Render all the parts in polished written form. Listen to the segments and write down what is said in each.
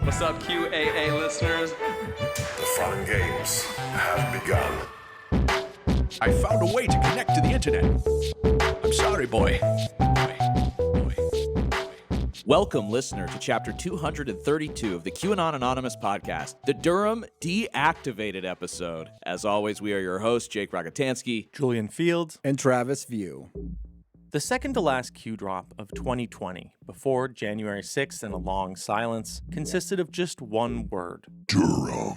What's up, QAA listeners? The fun games have begun. I found a way to connect to the internet. I'm sorry, boy. Welcome, listener, to Chapter 232 of the QAnon Anonymous podcast, the Durham Deactivated episode. As always, we are your hosts, Jake Rogotansky, Julian Fields, and Travis View. The second to last Q drop of 2020, before January 6th and a long silence, consisted of just one word. Durham.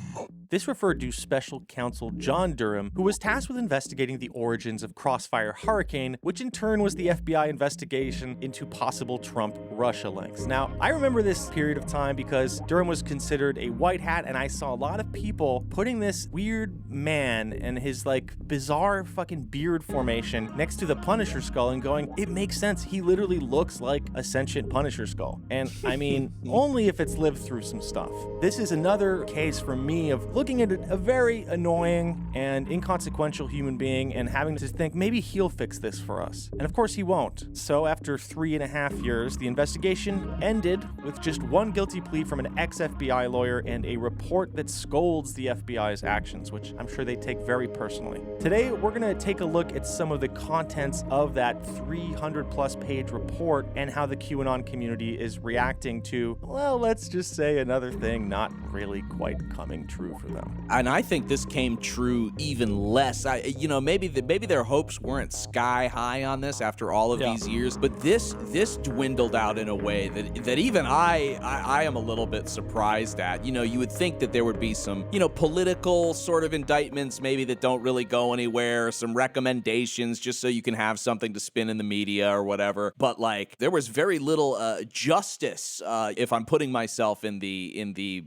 This referred to Special Counsel John Durham, who was tasked with investigating the origins of Crossfire Hurricane, which in turn was the FBI investigation into possible Trump-Russia links. Now, I remember this period of time because Durham was considered a white hat, and I saw a lot of people putting this weird man and his, bizarre fucking beard formation next to the Punisher skull and going, it makes sense. He literally looks like a sentient Punisher skull. And, I mean, only if it's lived through some stuff. This is another case for me of looking at a very annoying and inconsequential human being and having to think maybe he'll fix this for us. And of course he won't. So after 3.5 years, the investigation ended with just one guilty plea from an ex-FBI lawyer and a report that scolds the FBI's actions, which I'm sure they take very personally. Today, we're going to take a look at some of the contents of that 300-plus page report and how the QAnon community is reacting to, well, let's just say another thing not really quite coming true for them. and I think this came true even less. Maybe their hopes weren't sky high on this after all of these years, but this dwindled out in a way that even I am a little bit surprised at. You would think that there would be some, political sort of indictments maybe that don't really go anywhere, some recommendations just so you can have something to spin in the media or whatever. But there was very little justice if I'm putting myself in the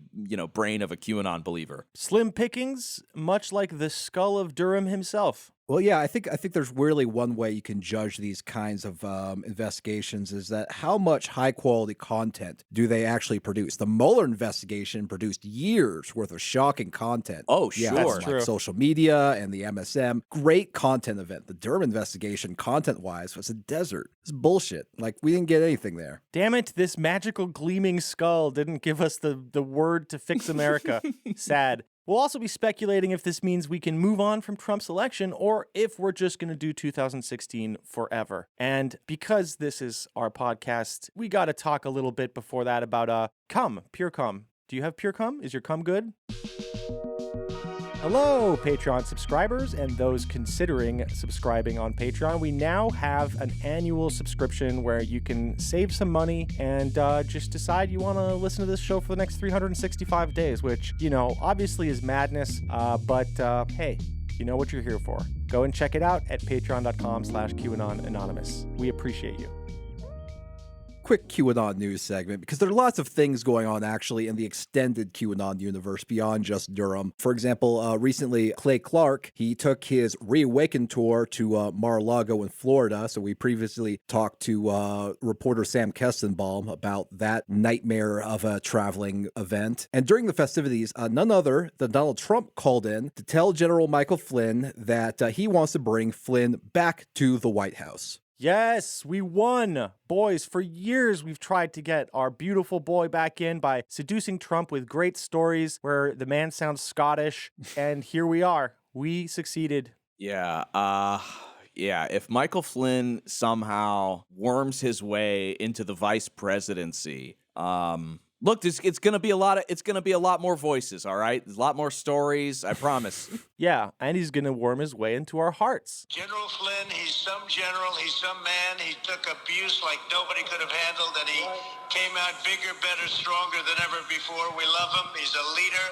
brain of a QAnon believer. Slim pickings, much like the skull of Durham himself. Well, yeah, I think there's really one way you can judge these kinds of investigations is that how much high-quality content do they actually produce? The Mueller investigation produced years worth of shocking content. Oh, sure. Yeah, that's like social media and the MSM. Great content event. The Durham investigation, content-wise, was a desert. It's bullshit. We didn't get anything there. Damn it, this magical gleaming skull didn't give us the word to fix America. Sad. We'll also be speculating if this means we can move on from Trump's election or if we're just going to do 2016 forever. And because this is our podcast, we got to talk a little bit before that about pure cum. Do you have pure cum? Is your cum good? Hello, Patreon subscribers and those considering subscribing on Patreon. We now have an annual subscription where you can save some money and just decide you want to listen to this show for the next 365 days, which, obviously is madness. But hey, you know what you're here for. Go and check it out at patreon.com/QAnon Anonymous. We appreciate you. Quick QAnon news segment, because there are lots of things going on actually in the extended QAnon universe beyond just Durham. For example, recently Clay Clark, he took his Reawaken tour to Mar-a-Lago in Florida. So we previously talked to reporter Sam Kestenbaum about that nightmare of a traveling event. And during the festivities, none other than Donald Trump called in to tell General Michael Flynn that he wants to bring Flynn back to the White House. Yes, we won. Boys, for years we've tried to get our beautiful boy back in by seducing Trump with great stories where the man sounds Scottish, and here we are. We succeeded. Yeah, if Michael Flynn somehow worms his way into the vice presidency, look, it's gonna be a lot more voices, all right? There's a lot more stories, I promise. Yeah, and he's gonna worm his way into our hearts. General Flynn, he's some general, he's some man. He took abuse like nobody could have handled, and he came out bigger, better, stronger than ever before. We love him. He's a leader.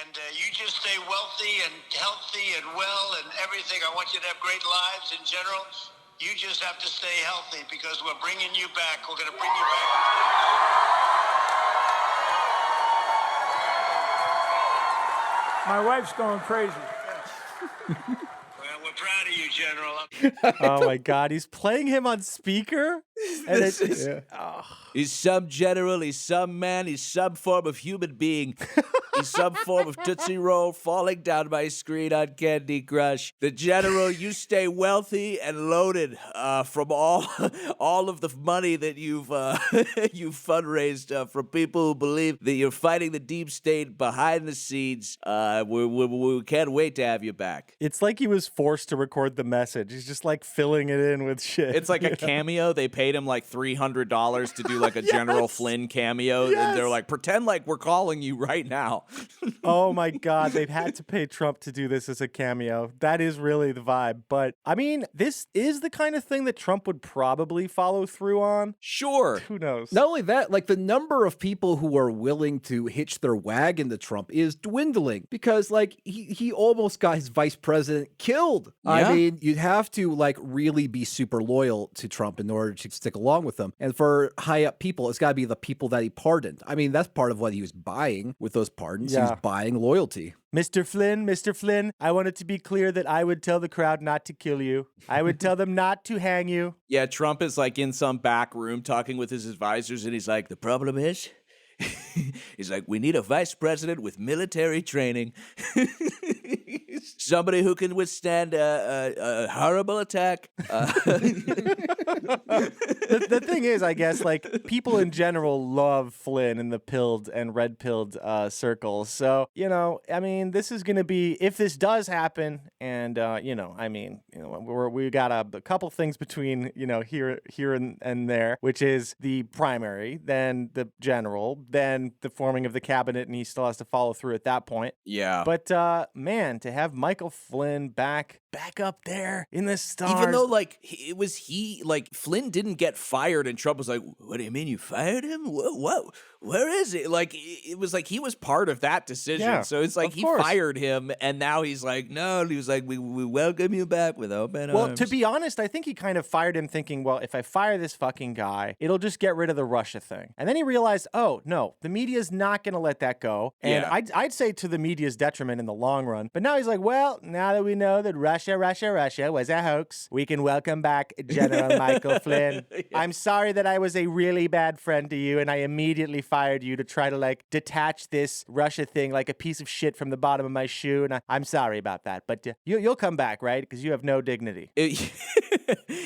And you just stay wealthy and healthy and well and everything. I want you to have great lives in general. You just have to stay healthy because we're bringing you back. We're going to bring you back. My wife's going crazy. Well, we're proud of you, General. Oh my God, he's playing him on speaker? And He's some general, he's some man, he's some form of human being. some form of Tootsie Roll falling down my screen on Candy Crush. The General, you stay wealthy and loaded from all of the money that you've you've fundraised from people who believe that you're fighting the deep state behind the scenes. We can't wait to have you back. It's like he was forced to record the message. He's just like filling it in with shit. It's like a cameo. They paid him like $300 to do like a General Flynn cameo. And they're like, pretend like we're calling you right now. Oh my God. They've had to pay Trump to do this as a cameo. That is really the vibe. But I mean, this is the kind of thing that Trump would probably follow through on. Sure. Who knows? Not only that, like the number of people who are willing to hitch their wagon to Trump is dwindling because like he almost got his vice president killed. Yeah. I mean, you'd have to like really be super loyal to Trump in order to stick along with him. And for high up people, it's got to be the people that he pardoned. I mean, that's part of what he was buying with those pardons. Yeah. He was buying loyalty. Mr. Flynn, I want it to be clear that I would tell the crowd not to kill you. I would tell them not to hang you. Yeah, Trump is like in some back room talking with his advisors, and he's like, the problem is, he's like, we need a vice president with military training. Somebody who can withstand a horrible attack. The thing is, I guess, like, people in general love Flynn in the pilled and red-pilled circles. So, you know, I mean, this is going to be, if this does happen, and, you know, I mean, you know, we got a couple things between, you know, here and there, which is the primary, then the general, then the forming of the cabinet, and he still has to follow through at that point. Yeah. But, man, to have Michael Flynn back up there in the stars. Even though, like, Flynn didn't get fired, and Trump was like, what do you mean you fired him? What? Where is it? Like, it was like he was part of that decision. Yeah, so it's like he fired him, and now he's like, no, and he was like, we welcome you back with open arms. Well, to be honest, I think he kind of fired him thinking, well, if I fire this fucking guy, it'll just get rid of the Russia thing. And then he realized, oh, no, the media's not going to let that go. And Yeah. I'd say to the media's detriment in the long run. But now he's like, well, now that we know that Russia was a hoax, we can welcome back General Michael Flynn. I'm sorry that I was a really bad friend to you, and I immediately fired you to try to, like, detach this Russia thing like a piece of shit from the bottom of my shoe, and I'm sorry about that. But you'll come back, right? Because you have no dignity.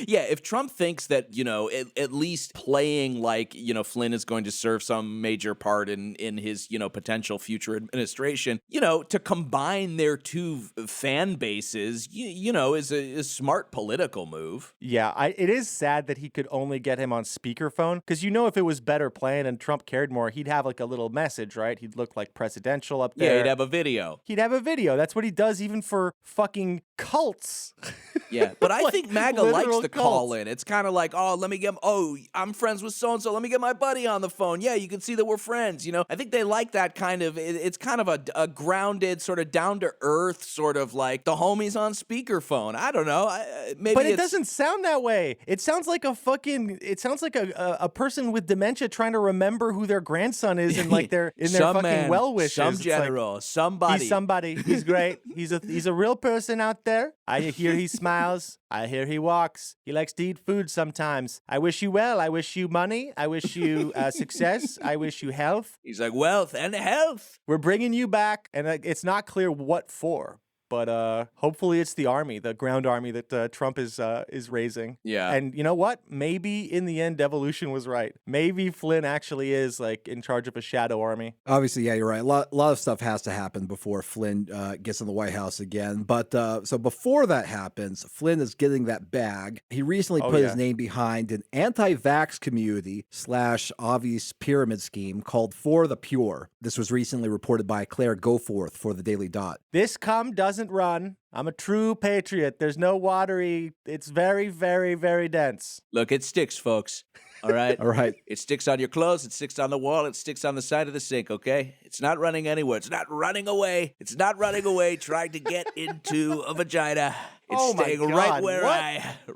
Yeah, if Trump thinks that, you know, at least playing like, you know, Flynn is going to serve some major part in his, you know, potential future administration, you know, to combine their two fan bases, you know, is a smart political move. Yeah, it is sad that he could only get him on speakerphone, because, you know, if it was better planned and Trump cared more, he'd have like a little message, right? He'd look like presidential up there. Yeah, he'd have a video. That's what he does even for fucking cults. Yeah, but I Like, think MAGA likes literal to call cults. in. It's kind of like, I'm friends with so-and-so. Let me get my buddy on the phone. Yeah, you can see that we're friends, you know? I think they like that kind of, it's kind of a grounded, sort of down-to-earth, sort of like the homies on speakerphone. I don't know. But it doesn't sound that way. It sounds like a person with dementia trying to remember who their grandson is in like their Some fucking man, well wishes. some It's general, like, somebody. He's somebody. He's great. He's a real person out there. I hear he smiles. I hear he walks. He likes to eat food sometimes. I wish you well. I wish you money. I wish you success. I wish you health. He's like, wealth and health. We're bringing you back, and it's not clear what for. But hopefully it's the army, the ground army that Trump is raising. Yeah. And you know what? Maybe in the end, devolution was right. Maybe Flynn actually is like in charge of a shadow army. Obviously, yeah, you're right. A lot of stuff has to happen before Flynn gets in the White House again. But so before that happens, Flynn is getting that bag. He recently put his name behind an anti-vax community / obvious pyramid scheme called For the Pure. This was recently reported by Claire Goforth for the Daily Dot. This cum doesn't run. I'm a true patriot. There's no watery. It's very, very, very dense. Look, it sticks, folks. All right? All right. It sticks on your clothes. It sticks on the wall. It sticks on the side of the sink, okay? It's not running anywhere. It's not running away. It's not running away trying to get into a vagina. It's staying right where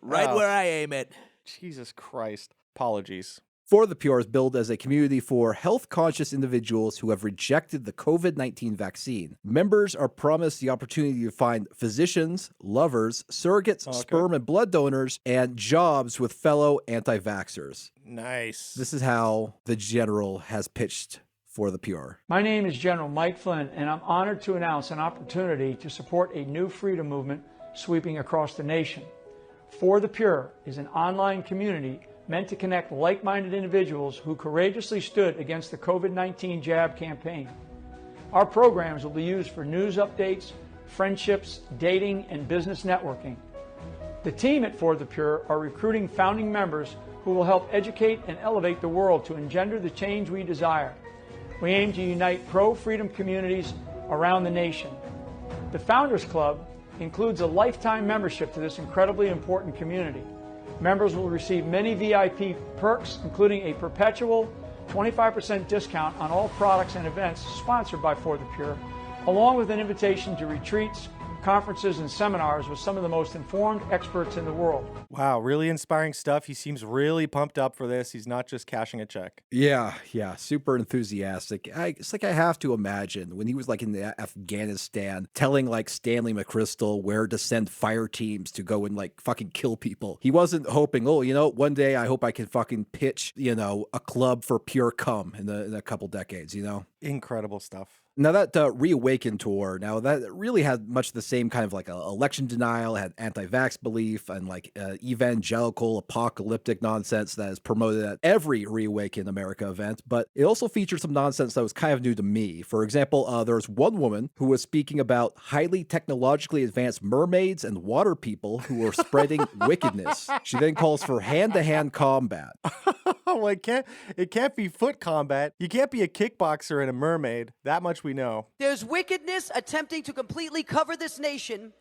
where I aim it. Jesus Christ. Apologies. For the Pure is billed as a community for health-conscious individuals who have rejected the COVID-19 vaccine. Members are promised the opportunity to find physicians, lovers, surrogates, sperm and blood donors, and jobs with fellow anti-vaxxers. Nice. This is how the general has pitched For the Pure. My name is General Mike Flynn, and I'm honored to announce an opportunity to support a new freedom movement sweeping across the nation. For the Pure is an online community meant to connect like-minded individuals who courageously stood against the COVID-19 jab campaign. Our programs will be used for news updates, friendships, dating, and business networking. The team at For the Pure are recruiting founding members who will help educate and elevate the world to engender the change we desire. We aim to unite pro-freedom communities around the nation. The Founders Club includes a lifetime membership to this incredibly important community. Members will receive many VIP perks, including a perpetual 25% discount on all products and events sponsored by For the Pure, along with an invitation to retreats, conferences, and seminars with some of the most informed experts in the world. Wow, really inspiring stuff. He seems really pumped up for this. He's not just cashing a check. Yeah, super enthusiastic. It's like I have to imagine when he was like in Afghanistan telling like Stanley McChrystal where to send fire teams to go and like fucking kill people. He wasn't hoping, one day I hope I can fucking pitch, a club for pure cum in a couple decades, Incredible stuff. Now that Reawaken tour, that really had much the same kind of like election denial, it had anti-vax belief and like evangelical apocalyptic nonsense that is promoted at every Reawaken America event, but it also featured some nonsense that was kind of new to me. For example, there's one woman who was speaking about highly technologically advanced mermaids and water people who were spreading wickedness. She then calls for hand-to-hand combat. Well, it can't be foot combat. You can't be a kickboxer and a mermaid. That much we know. There's wickedness attempting to completely cover this nation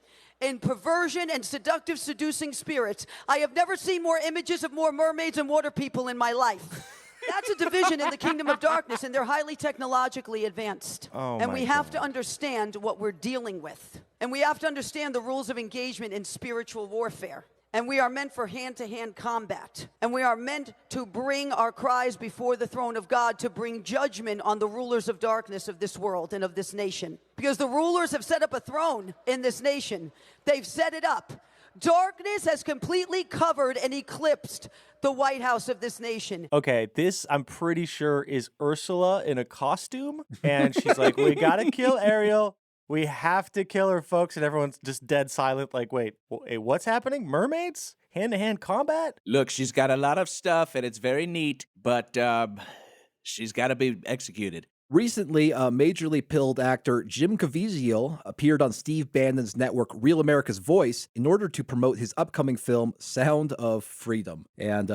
in perversion and seducing spirits. I have never seen more images of more mermaids and water people in my life. That's a division in the kingdom of darkness, and they're highly technologically advanced. And we have to understand what we're dealing with. And we have to understand the rules of engagement in spiritual warfare. And we are meant for hand-to-hand combat. And we are meant to bring our cries before the throne of God to bring judgment on the rulers of darkness of this world and of this nation. Because the rulers have set up a throne in this nation. They've set it up. Darkness has completely covered and eclipsed the White House of this nation. Okay, this, I'm pretty sure, is Ursula in a costume. And she's like, we gotta kill Ariel. We have to kill her, folks. And everyone's just dead silent. Like, wait, what's happening? Mermaids? Hand-to-hand combat? Look, she's got a lot of stuff, and it's very neat, but she's got to be executed. Recently, majorly pilled actor Jim Caviezel appeared on Steve Bannon's network Real America's Voice in order to promote his upcoming film Sound of Freedom. And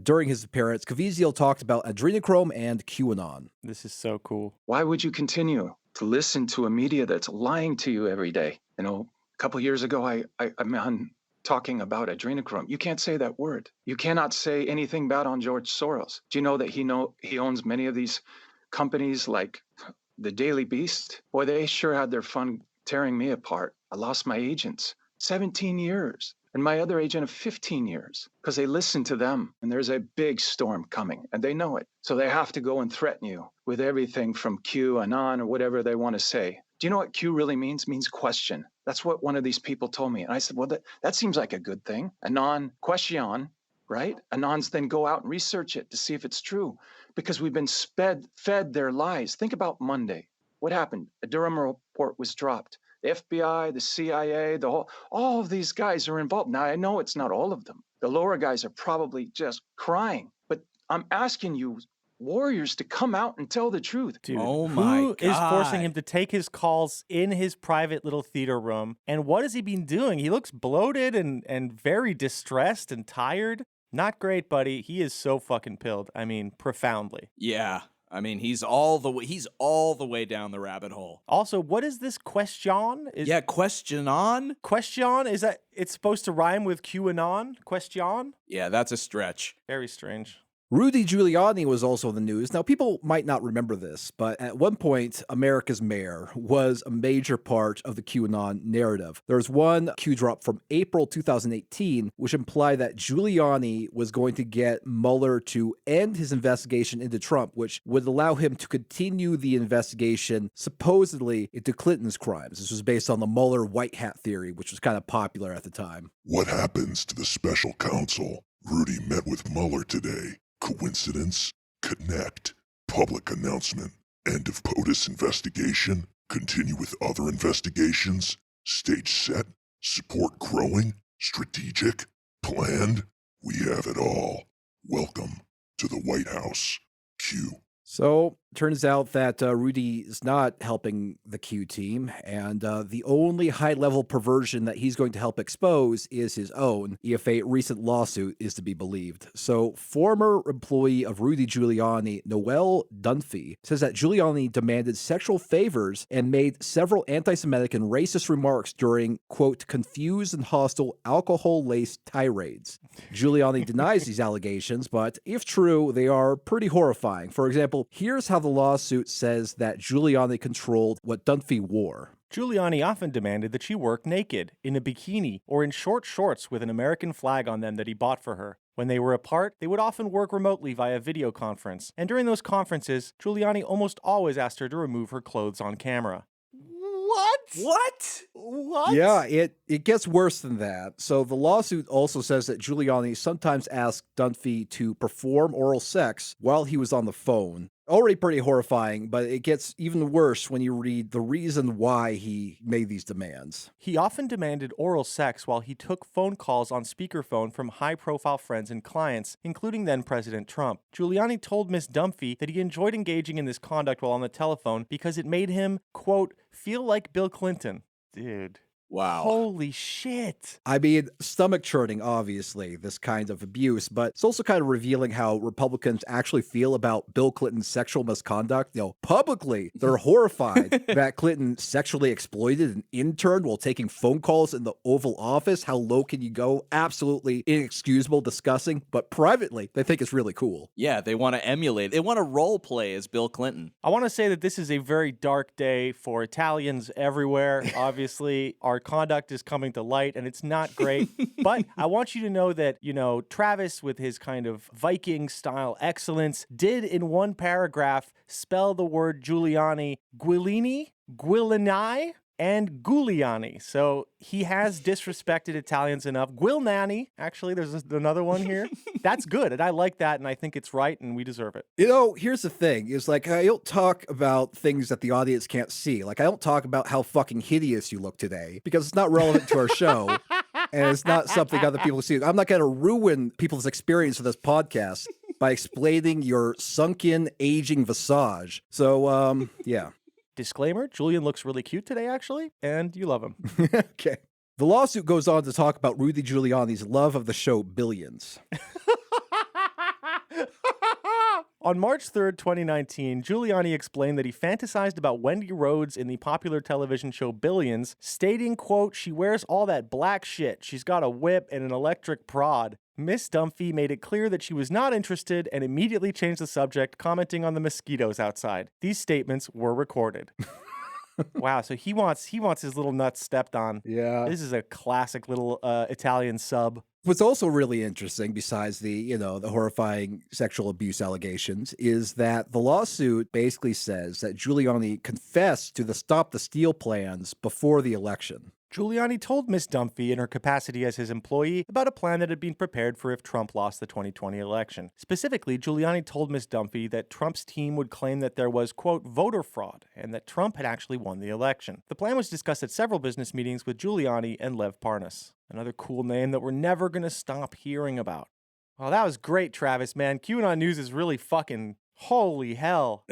during his appearance, Caviezel talked about adrenochrome and QAnon. This is so cool. Why would you continue to listen to a media that's lying to you every day? A couple years ago, I'm on talking about adrenochrome. You can't say that word. You cannot say anything bad on George Soros. Do you know that he owns many of these companies like the Daily Beast? Boy, they sure had their fun tearing me apart. I lost my agents 17 years and my other agent of 15 years because they listened to them, and there's a big storm coming and they know it. So they have to go and threaten you with everything from QAnon or whatever they want to say. Do you know what Q really means? It means question. That's what one of these people told me. And I said, well, that seems like a good thing. Anon, question, right? Anons then go out and research it to see if it's true, because we've been fed their lies. Think about Monday. What happened? A Durham report was dropped. The FBI, the CIA, all of these guys are involved. Now, I know it's not all of them. The lower guys are probably just crying. But I'm asking you, warriors, to come out and tell the truth. Dude, oh my who God. is forcing him to take his calls in his private little theater room? And what has he been doing? He looks bloated and very distressed and tired. Not great, buddy. He is so fucking pilled. I mean, profoundly. Yeah. I mean, he's all the way down the rabbit hole. Also, what is this question? Question on? Question? Is that it's supposed to rhyme with QAnon? Question? Yeah, that's a stretch. Very strange. Rudy Giuliani was also in the news. Now, people might not remember this, but at one point, America's mayor was a major part of the QAnon narrative. There was one Q drop from April 2018, which implied that Giuliani was going to get Mueller to end his investigation into Trump, which would allow him to continue the investigation, supposedly, into Clinton's crimes. This was based on the Mueller white hat theory, which was kind of popular at the time. What happens to the special counsel? Rudy met with Mueller today. Coincidence? Connect. Public announcement. End of POTUS investigation. Continue with other investigations. Stage set. Support growing. Strategic. Planned. We have it all. Welcome to the White House. Q. So, turns out that Rudy is not helping the Q team, and the only high-level perversion that he's going to help expose is his own, if a recent lawsuit is to be believed. So, former employee of Rudy Giuliani, Noelle Dunphy, says that Giuliani demanded sexual favors and made several anti-Semitic and racist remarks during, quote, confused and hostile alcohol-laced tirades. Giuliani denies these allegations, but if true, they are pretty horrifying. For example, here's how the lawsuit says that Giuliani controlled what Dunphy wore. Giuliani often demanded that she work naked, in a bikini, or in short shorts with an American flag on them that he bought for her. When they were apart, they would often work remotely via video conference, and during those conferences, Giuliani almost always asked her to remove her clothes on camera. What? Yeah, it gets worse than that. So the lawsuit also says that Giuliani sometimes asked Dunphy to perform oral sex while he was on the phone. Already pretty horrifying, but it gets even worse when you read the reason why he made these demands. He often demanded oral sex while he took phone calls on speakerphone from high-profile friends and clients, including then-President Trump. Giuliani told Ms. Dunphy that he enjoyed engaging in this conduct while on the telephone because it made him, quote, feel like Bill Clinton. Dude. Wow. Holy shit. I mean, stomach churning, obviously, this kind of abuse, but it's also kind of revealing how Republicans actually feel about Bill Clinton's sexual misconduct. Publicly, they're horrified that Clinton sexually exploited an intern while taking phone calls in the Oval Office. How low can you go? Absolutely inexcusable, disgusting, but privately, they think it's really cool. Yeah, they want to emulate. They want to role play as Bill Clinton. I want to say that this is a very dark day for Italians everywhere. Obviously, our conduct is coming to light, and it's not great. But I want you to know that, Travis, with his kind of Viking-style excellence, did in one paragraph spell the word Giuliani Guilini, and Giuliani. So he has disrespected Italians enough. Guilnani, actually, there's another one here. That's good, and I like that, and I think it's right, and we deserve it. Here's the thing, is I don't talk about things that the audience can't see. I don't talk about how fucking hideous you look today, because it's not relevant to our show, and it's not something other people see. I'm not going to ruin people's experience of this podcast by explaining your sunken, aging visage. So, yeah. Disclaimer, Julian looks really cute today, actually, and you love him. Okay. The lawsuit goes on to talk about Rudy Giuliani's love of the show Billions. On March 3rd, 2019, Giuliani explained that he fantasized about Wendy Rhodes in the popular television show Billions, stating, quote, she wears all that black shit. She's got a whip and an electric prod. Miss Dunphy made it clear that she was not interested and immediately changed the subject, commenting on the mosquitoes outside. These statements were recorded. Wow, so he wants his little nuts stepped on. Yeah. This is a classic little Italian sub. What's also really interesting, besides the horrifying sexual abuse allegations, is that the lawsuit basically says that Giuliani confessed to the Stop the Steal plans before the election. Giuliani told Ms. Dunphy in her capacity as his employee about a plan that had been prepared for if Trump lost the 2020 election. Specifically, Giuliani told Ms. Dunphy that Trump's team would claim that there was, quote, voter fraud, and that Trump had actually won the election. The plan was discussed at several business meetings with Giuliani and Lev Parnas. Another cool name that we're never going to stop hearing about. Well, that was great, Travis, man. QAnon News is really fucking... Holy hell.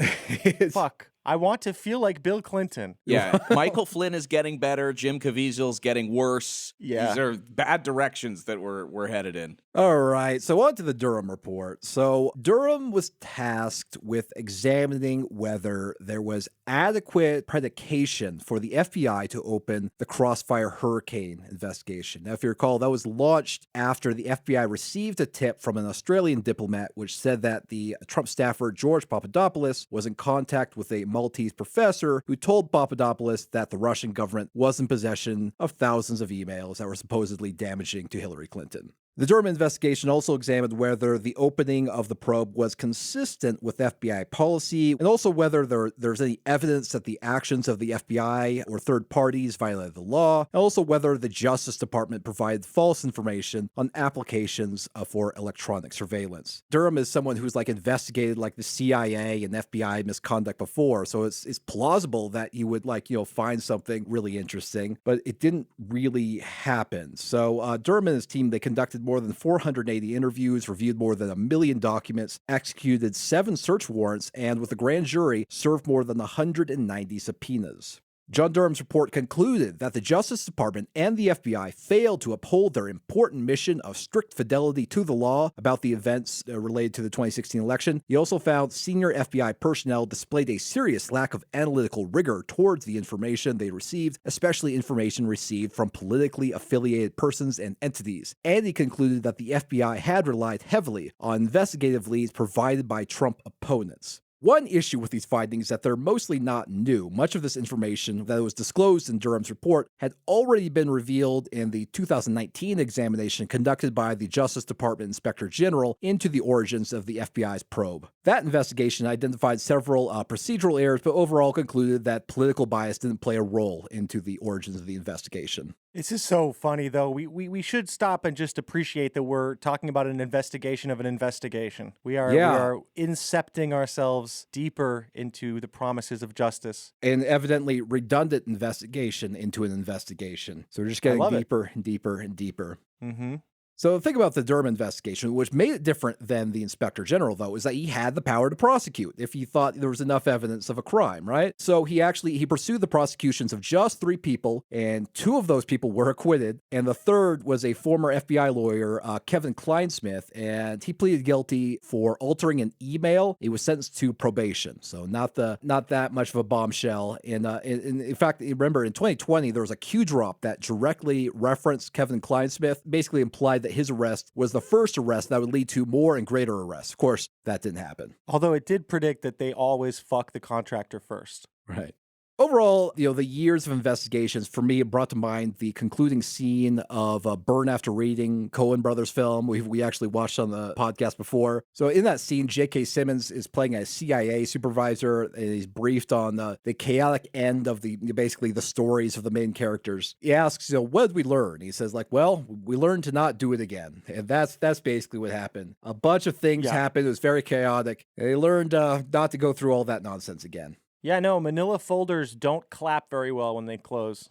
Fuck. I want to feel like Bill Clinton. Yeah, Michael Flynn is getting better. Jim Caviezel's getting worse. Yeah. These are bad directions that we're headed in. All right, so on to the Durham report. So Durham was tasked with examining whether there was adequate predication for the FBI to open the Crossfire Hurricane investigation. Now, if you recall, that was launched after the FBI received a tip from an Australian diplomat which said that the Trump staffer George Papadopoulos was in contact with a Maltese professor who told Papadopoulos that the Russian government was in possession of thousands of emails that were supposedly damaging to Hillary Clinton. The Durham investigation also examined whether the opening of the probe was consistent with FBI policy, and also whether there's any evidence that the actions of the FBI or third parties violated the law, and also whether the Justice Department provided false information on applications for electronic surveillance. Durham is someone who's investigated the CIA and FBI misconduct before, so it's plausible that you would find something really interesting, but it didn't really happen. So Durham and his team, they conducted more than 480 interviews, reviewed more than 1 million documents, executed 7 search warrants, and with the grand jury, served more than 190 subpoenas. John Durham's report concluded that the Justice Department and the FBI failed to uphold their important mission of strict fidelity to the law about the events related to the 2016 election. He also found senior FBI personnel displayed a serious lack of analytical rigor towards the information they received, especially information received from politically affiliated persons and entities. And he concluded that the FBI had relied heavily on investigative leads provided by Trump opponents. One issue with these findings is that they're mostly not new. Much of this information that was disclosed in Durham's report had already been revealed in the 2019 examination conducted by the Justice Department Inspector General into the origins of the FBI's probe. That investigation identified several procedural errors, but overall concluded that political bias didn't play a role into the origins of the investigation. This is so funny, though. We should stop and just appreciate that we're talking about an investigation of an investigation. We are incepting ourselves deeper into the promises of justice. An evidently redundant investigation into an investigation. So we're just getting deeper and deeper and deeper. Mm-hmm. So the thing about the Durham investigation, which made it different than the Inspector General, though, is that he had the power to prosecute if he thought there was enough evidence of a crime, right? So he pursued the prosecutions of just 3 people, and 2 of those people were acquitted, and the third was a former FBI lawyer, Kevin Kleinsmith, and he pleaded guilty for altering an email. He was sentenced to probation, so not that much of a bombshell. And in fact, remember in 2020 there was a Q drop that directly referenced Kevin Kleinsmith, basically implied that his arrest was the first arrest that would lead to more and greater arrests. Of course, that didn't happen. Although it did predict that they always fuck the contractor first. Right. Overall, the years of investigations, for me, it brought to mind the concluding scene of Burn After Reading, Coen Brothers film. We actually watched on the podcast before. So in that scene, J.K. Simmons is playing a CIA supervisor, and he's briefed on the chaotic end of basically the stories of the main characters. He asks, what did we learn? He says, we learned to not do it again. And that's basically what happened. A bunch of things happened. It was very chaotic. And they learned not to go through all that nonsense again. Yeah, no, manila folders don't clap very well when they close.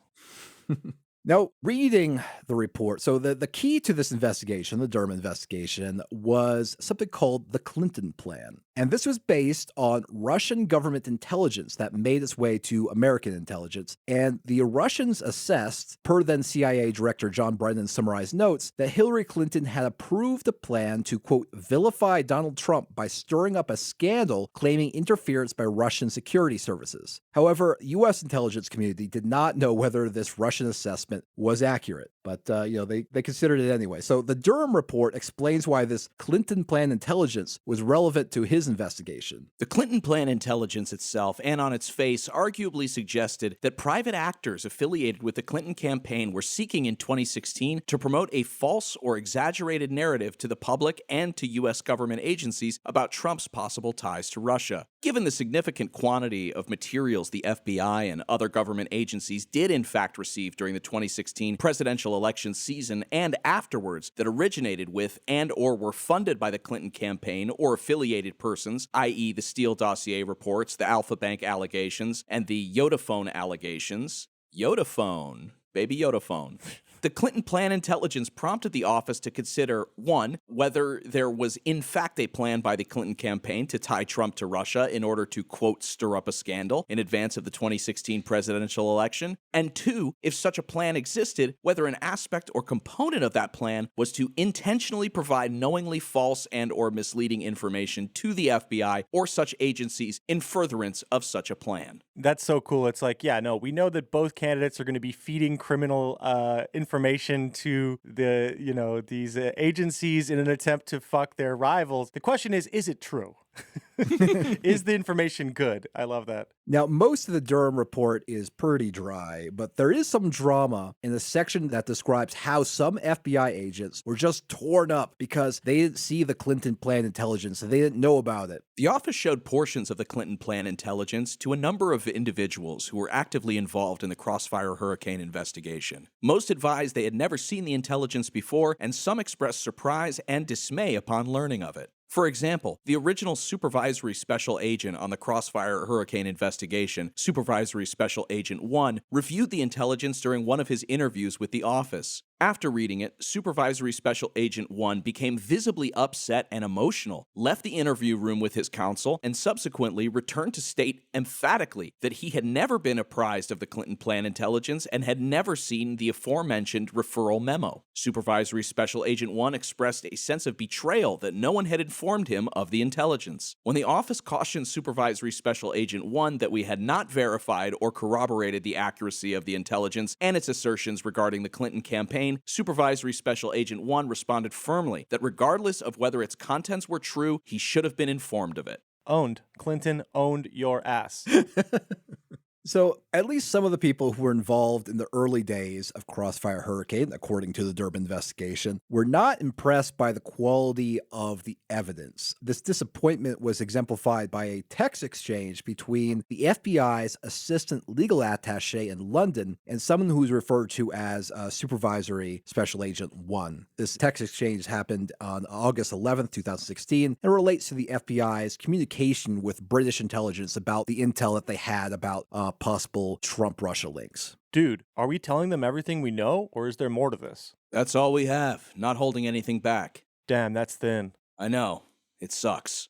Now, reading the report, so the key to this investigation, the Durham investigation, was something called the Clinton Plan. And this was based on Russian government intelligence that made its way to American intelligence. And the Russians assessed, per then CIA Director John Brennan's summarized notes, that Hillary Clinton had approved a plan to, quote, vilify Donald Trump by stirring up a scandal claiming interference by Russian security services. However, U.S. intelligence community did not know whether this Russian assessment was accurate, but they considered it anyway. So the Durham report explains why this Clinton Plan intelligence was relevant to his investigation. The Clinton Plan intelligence itself, and on its face, arguably suggested that private actors affiliated with the Clinton campaign were seeking in 2016 to promote a false or exaggerated narrative to the public and to U.S. government agencies about Trump's possible ties to Russia. Given the significant quantity of materials the FBI and other government agencies did in fact receive during the 2016 presidential election season and afterwards that originated with and or were funded by the Clinton campaign or affiliated persons, i.e. the Steele dossier reports, the Alpha Bank allegations, and the Yodaphone allegations. Yodaphone. Baby Yodaphone. The Clinton Plan intelligence prompted the office to consider, 1, whether there was in fact a plan by the Clinton campaign to tie Trump to Russia in order to, quote, stir up a scandal in advance of the 2016 presidential election, and 2, if such a plan existed, whether an aspect or component of that plan was to intentionally provide knowingly false and or misleading information to the FBI or such agencies in furtherance of such a plan. That's so cool. It's we know that both candidates are going to be feeding criminal information to the, these agencies in an attempt to fuck their rivals. The question is it true? Is the information good? I love that. Now, most of the Durham report is pretty dry, but there is some drama in the section that describes how some FBI agents were just torn up because they didn't see the Clinton plan intelligence and they didn't know about it. The office showed portions of the Clinton plan intelligence to a number of individuals who were actively involved in the Crossfire Hurricane investigation. Most advised they had never seen the intelligence before, and some expressed surprise and dismay upon learning of it. For example, the original supervisory special agent on the Crossfire Hurricane investigation, Supervisory Special Agent 1, reviewed the intelligence during one of his interviews with the office. After reading it, Supervisory Special Agent 1 became visibly upset and emotional, left the interview room with his counsel, and subsequently returned to state emphatically that he had never been apprised of the Clinton plan intelligence and had never seen the aforementioned referral memo. Supervisory Special Agent 1 expressed a sense of betrayal that no one had informed him of the intelligence. When the office cautioned Supervisory Special Agent 1 that we had not verified or corroborated the accuracy of the intelligence and its assertions regarding the Clinton campaign, Supervisory Special Agent 1 responded firmly that regardless of whether its contents were true, he should have been informed of it. Owned. Clinton owned your ass. So, at least some of the people who were involved in the early days of Crossfire Hurricane, according to the Durham investigation, were not impressed by the quality of the evidence. This disappointment was exemplified by a text exchange between the FBI's assistant legal attaché in London and someone who's referred to as Supervisory Special Agent 1. This text exchange happened on August 11th, 2016, and relates to the FBI's communication with British intelligence about the intel that they had about possible Trump-Russia links. Dude, are we telling them everything we know, or is there more to this? That's all we have, not holding anything back. Damn, that's thin. I know. It sucks.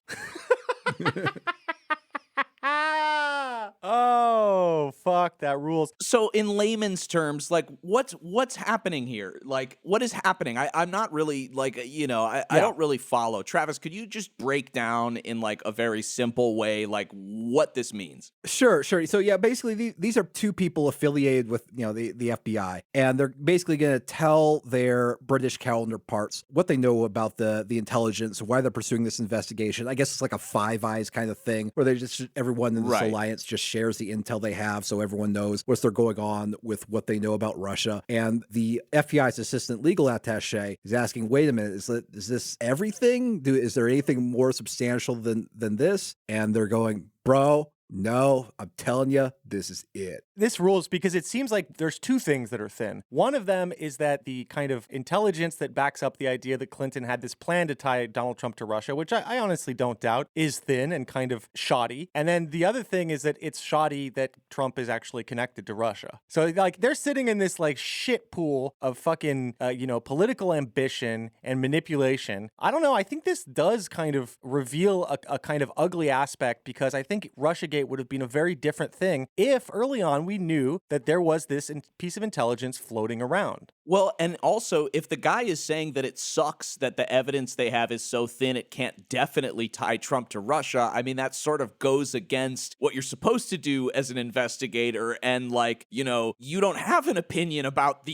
Oh, fuck, that rules. So in layman's terms, like, what's happening here? Like, what is happening? I'm not really, like, I don't really follow. Travis, could you just break down in, like, a very simple way, like, what this means? Sure. So, yeah, basically, these are two people affiliated with, the FBI, and they're basically going to tell their British counterparts what they know about the intelligence, why they're pursuing this investigation. I guess it's like a Five Eyes kind of thing, where everyone in this alliance just shares the intel they have, so everyone knows what's going on with what they know about Russia. And the FBI's assistant legal attaché is asking, wait a minute, is this everything? Is there anything more substantial than this? And they're going, bro, no, I'm telling you, this is it. This rules because it seems like there's two things that are thin. One of them is that the kind of intelligence that backs up the idea that Clinton had this plan to tie Donald Trump to Russia, which I honestly don't doubt, is thin and kind of shoddy. And then the other thing is that it's shoddy that Trump is actually connected to Russia. So, like, they're sitting in this, like, shit pool of fucking, political ambition and manipulation. I don't know. I think this does kind of reveal a kind of ugly aspect, because I think Russiagate would have been a very different thing if early on we knew that there was this piece of intelligence floating around. Well, and also, if the guy is saying that it sucks that the evidence they have is so thin it can't definitely tie Trump to Russia, I mean, that sort of goes against what you're supposed to do as an investigator. And, like, you don't have an opinion about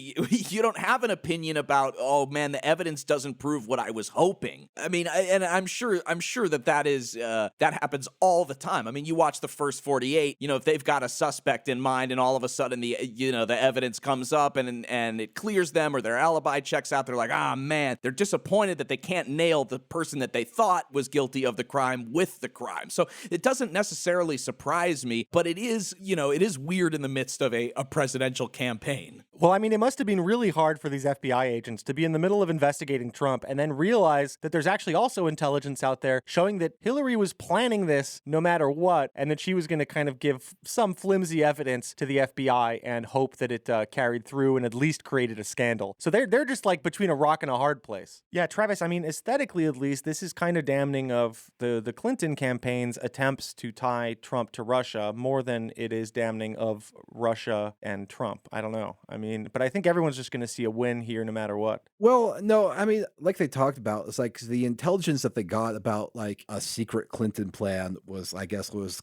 oh man, the evidence doesn't prove what I was hoping. I mean, I'm sure that is that happens all the time. I mean, you watch the first 48, if they've got a suspect in mind and all of a sudden the evidence comes up and it clears them, or their alibi checks out, they're like, man, they're disappointed that they can't nail the person that they thought was guilty of the crime with the crime. So it doesn't necessarily surprise me, but it is weird in the midst of a presidential campaign. Well, I mean, it must have been really hard for these FBI agents to be in the middle of investigating Trump and then realize that there's actually also intelligence out there showing that Hillary was planning this no matter what, and that she was going to kind of give some flimsy evidence to the FBI and hope that it carried through and at least created a scandal. So they're just like between a rock and a hard place. Yeah, Travis, I mean, aesthetically at least, this is kind of damning of the Clinton campaign's attempts to tie Trump to Russia more than it is damning of Russia and Trump. I don't know. I mean, but I think everyone's just going to see a win here no matter what. Well, no, I mean, like they talked about, it's like the intelligence that they got about, like, a secret Clinton plan was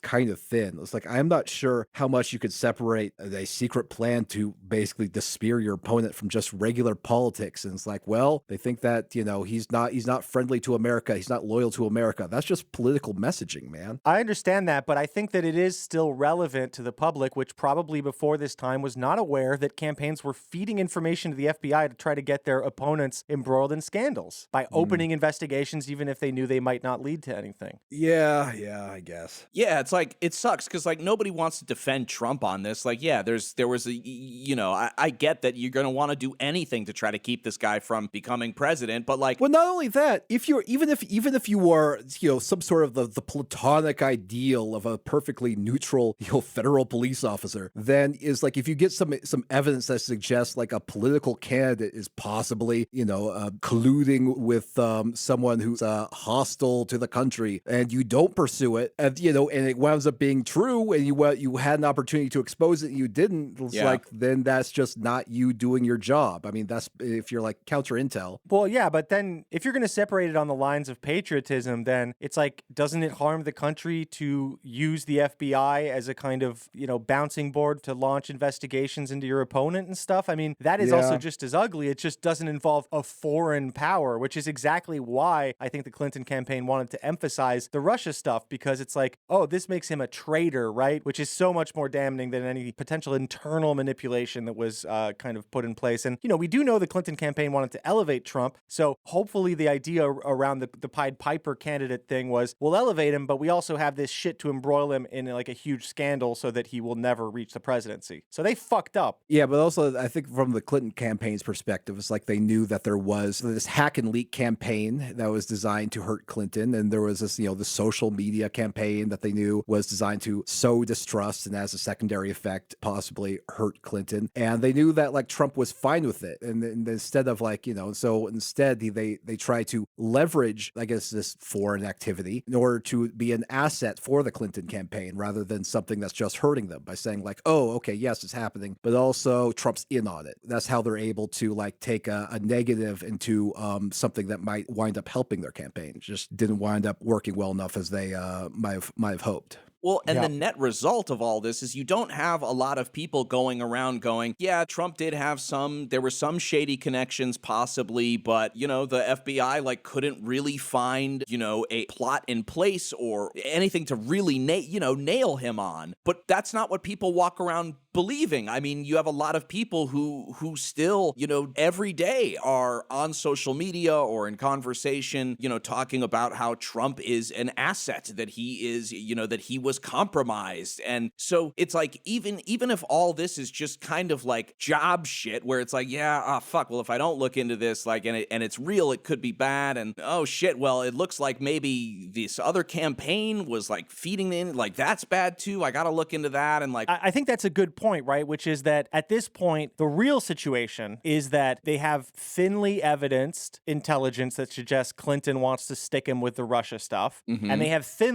kind of thin. It's like, I'm not sure how much you could separate a secret plan to basically despear your opponent from just regular politics. And it's like, well, they think that, he's not friendly to America. He's not loyal to America. That's just political messaging, man. I understand that, but I think that it is still relevant to the public, which probably before this time was not aware that campaigns were feeding information to the FBI to try to get their opponents embroiled in scandals by opening investigations, even if they knew they might not lead to anything. Yeah, I guess. Yeah, it's like, it sucks because like nobody wants to defend Trump on this. Like, yeah, there was I get that you're going to want to do anything to try to keep this guy from becoming president, but like, well, not only that, if you're even if you are some sort of the platonic ideal of a perfectly neutral federal police officer, then is like if you get some evidence that suggests like a political candidate is possibly colluding with someone who's hostile to the country, and you don't pursue it, and and it winds up being true, and you had an opportunity to expose it and you didn't, it's like, then that's just not you doing your job. I mean, that's if you're like counter intel. Well, yeah, but then if you're going to separate it on the lines of patriotism, then it's like, doesn't it harm the country to use the FBI as a kind of, bouncing board to launch investigations into your opponent and stuff? I mean, that is also just as ugly. It just doesn't involve a foreign power, which is exactly why I think the Clinton campaign wanted to emphasize the Russia stuff, because it's like, oh, this makes him a traitor, right? Which is so much more damning than any potential internal manipulation that was kind of put in place. And, we do know the Clinton campaign wanted to elevate Trump. So hopefully the idea around the Pied Piper candidate thing was, we'll elevate him, but we also have this shit to embroil him in like a huge scandal so that he will never reach the presidency. So they fucked up. Yeah, but also I think from the Clinton campaign's perspective, it's like they knew that there was this hack and leak campaign that was designed to hurt Clinton, and there was this, the social media campaign that they knew was designed to sow distrust and as a secondary effect possibly hurt Clinton. And they knew that like Trump was fine with it. And instead of like, so instead they try to leverage, I guess, this foreign activity in order to be an asset for the Clinton campaign rather than something that's just hurting them, by saying like, oh, okay, yes, it's happening, but also Trump's in on it. That's how they're able to like take a negative into something that might wind up helping their campaign. It just didn't wind up working well enough as they might have hoped. Well, and the net result of all this is you don't have a lot of people going around going, yeah, Trump did have there were some shady connections possibly, but, the FBI like couldn't really find, a plot in place or anything to really nail him on. But that's not what people walk around believing. I mean, you have a lot of people who still, every day are on social media or in conversation, talking about how Trump is an asset, that he is, that he was compromised. And so it's like, even if all this is just kind of like job shit where it's like, yeah, fuck, well, if I don't look into this, like, and it's real, it could be bad. And oh shit, well, it looks like maybe this other campaign was like feeding in, like that's bad too. I got to look into that. And like, I think that's a good point, right? Which is that at this point, the real situation is that they have thinly evidenced intelligence that suggests Clinton wants to stick him with the Russia stuff. Mm-hmm. And they have thin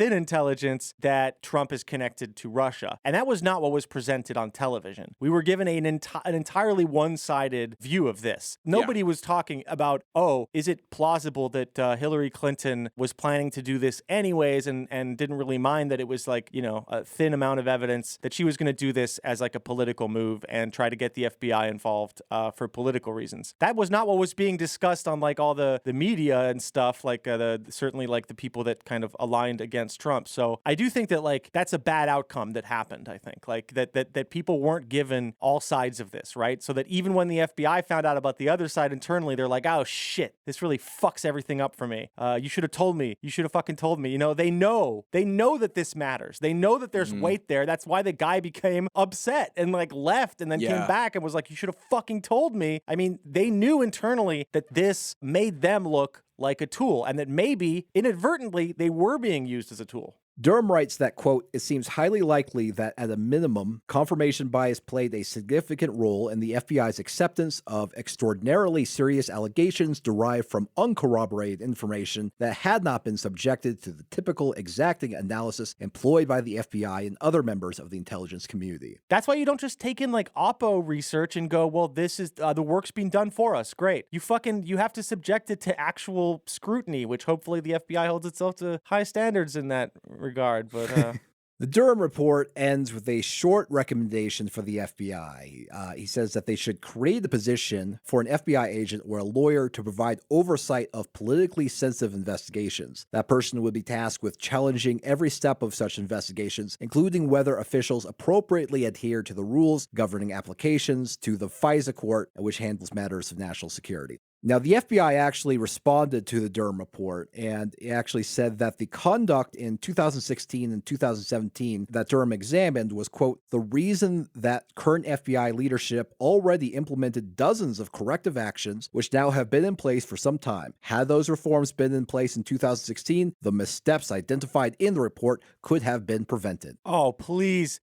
intelligence that Trump is connected to Russia. And that was not what was presented on television. We were given an entirely one-sided view of this. Nobody was talking about, oh, is it plausible that Hillary Clinton was planning to do this anyways and didn't really mind that it was like, a thin amount of evidence that she was going to do this as like a political move and try to get the FBI involved for political reasons. That was not what was being discussed on like all the media and stuff, like certainly like the people that kind of aligned against Trump. So I do think that like that's a bad outcome that happened, I think, like that people weren't given all sides of this, right? So that even when the FBI found out about the other side internally, they're like, oh shit, this really fucks everything up for me. You should have told me. You should have fucking told me. They know that this matters. They know that there's weight there. That's why the guy became upset and like left and then came back and was like, you should have fucking told me. I mean, they knew internally that this made them look like a tool and that maybe inadvertently they were being used as a tool. Durham writes that, quote, it seems highly likely that at a minimum, confirmation bias played a significant role in the FBI's acceptance of extraordinarily serious allegations derived from uncorroborated information that had not been subjected to the typical exacting analysis employed by the FBI and other members of the intelligence community. That's why you don't just take in like Oppo research and go, well, this is the work's being done for us. Great. You have to subject it to actual scrutiny, which hopefully the FBI holds itself to high standards in that regard, but The Durham report ends with a short recommendation for the FBI. He says that they should create a position for an FBI agent or a lawyer to provide oversight of politically sensitive investigations. That person would be tasked with challenging every step of such investigations, including whether officials appropriately adhere to the rules governing applications to the FISA court, which handles matters of national security. Now, the FBI actually responded to the Durham report, and it actually said that the conduct in 2016 and 2017 that Durham examined was, quote, the reason that current FBI leadership already implemented dozens of corrective actions which now have been in place for some time. Had those reforms been in place in 2016, the missteps identified in the report could have been prevented. Oh, please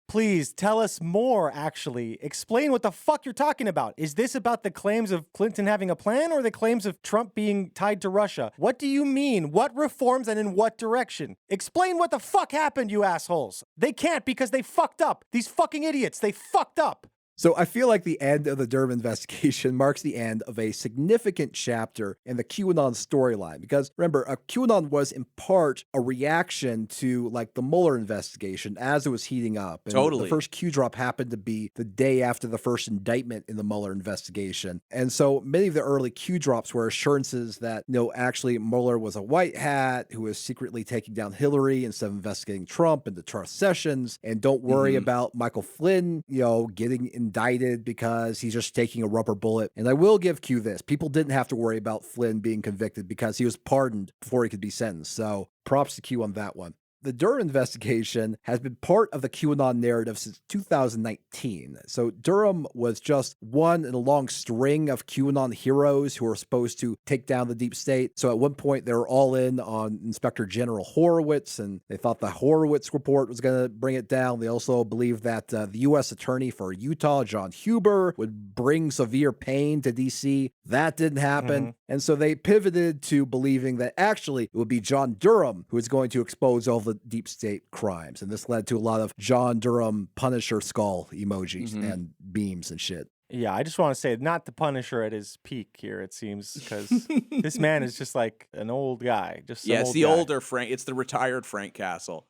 tell us more, actually. Explain what the fuck you're talking about. Is this about the claims of Clinton having a plan or the claims of Trump being tied to Russia? What do you mean? What reforms and in what direction? Explain what the fuck happened, you assholes. They can't because they fucked up. These fucking idiots, they fucked up. So I feel like the end of the Durham investigation marks the end of a significant chapter in the QAnon storyline. Because remember, QAnon was in part a reaction to like the Mueller investigation as it was heating up. And Totally. The first Q drop happened to be the day after the first indictment in the Mueller investigation. And so many of the early Q drops were assurances that, actually Mueller was a white hat who was secretly taking down Hillary instead of investigating Trump and the trust sessions. And don't worry about Michael Flynn, getting indicted because he's just taking a rubber bullet. And I will give Q this. People didn't have to worry about Flynn being convicted because he was pardoned before he could be sentenced. So props to Q on that one. The Durham investigation has been part of the QAnon narrative since 2019. So Durham was just one in a long string of QAnon heroes who were supposed to take down the deep state. So at one point, they were all in on Inspector General Horowitz, and they thought the Horowitz report was going to bring it down. They also believed that the U.S. Attorney for Utah, John Huber, would bring severe pain to D.C. That didn't happen. And so they pivoted to believing that actually it would be John Durham who was going to expose all the deep state crimes. And this led to a lot of John Durham Punisher skull emojis and beams and shit. Yeah, I just want to say, not the Punisher at his peak here, it seems, because this man is just like an old guy. Just some it's the older Frank. It's the retired Frank Castle.